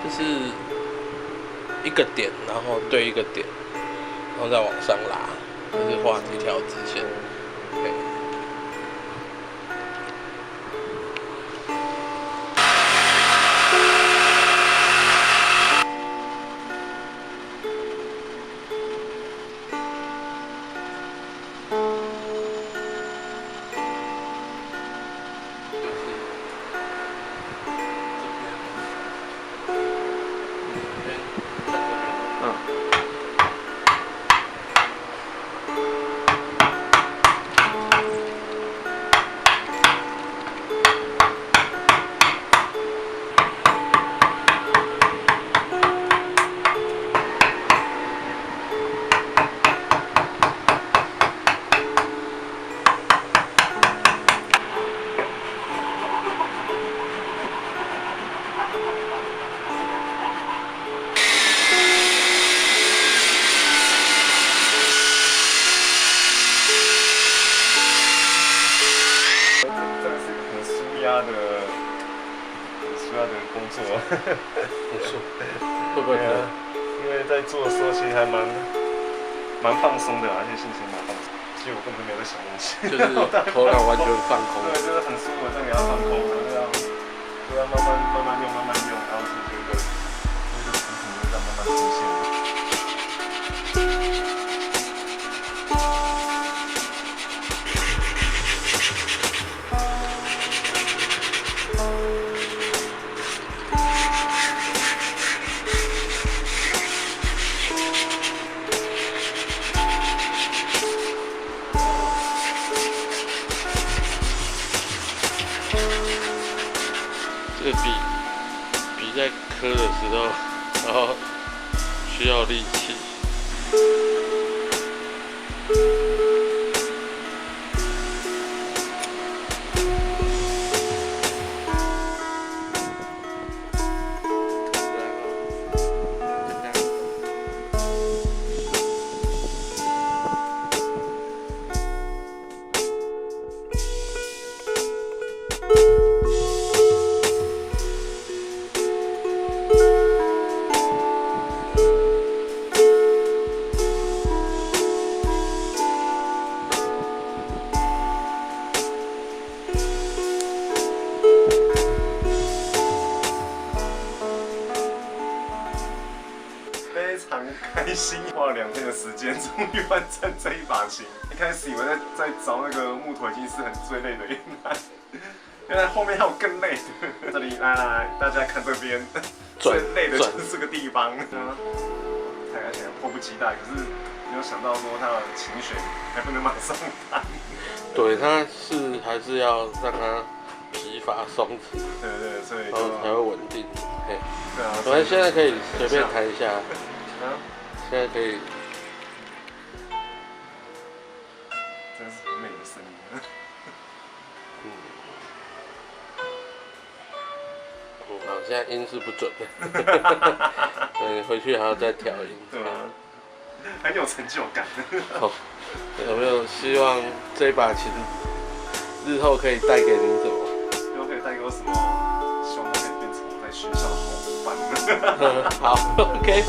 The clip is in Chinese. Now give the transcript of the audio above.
就是一个点，然后对一个点，然后再往上拉，就是画几条直线。对。工作，没错，会不会呢？因为在做的时候其实还蛮放松的，而且心情蛮放松。其实我根本没有在想东西，就是头脑完全放空。对，就是很舒服的，让你要放空，这样慢慢用，然后是一个图谱这样慢慢出现。这个笔在刻的时候，然后需要力气。非常开心，花了2天的时间，终于完成这一把琴。一开始以为在凿那个木头已经是最累的，原来后面还有更累的。这里来，大家看这边，最累的就是这个地方。而且迫不及待，可是没有想到说他的琴弦还不能马上弹。对，他还是要让它疲乏松弛，对，所以然后才会稳定。嘿，对啊，我们现在可以随便弹一下。现在可以。真是很美的声音。好，现在音是不准的。对，回去还要再调音。对啊，很有成就感。好，有没有希望这把琴日后可以带给您什么？日后可以带给我什么？希望它可以变成我在学校的好伙伴。好 ，OK。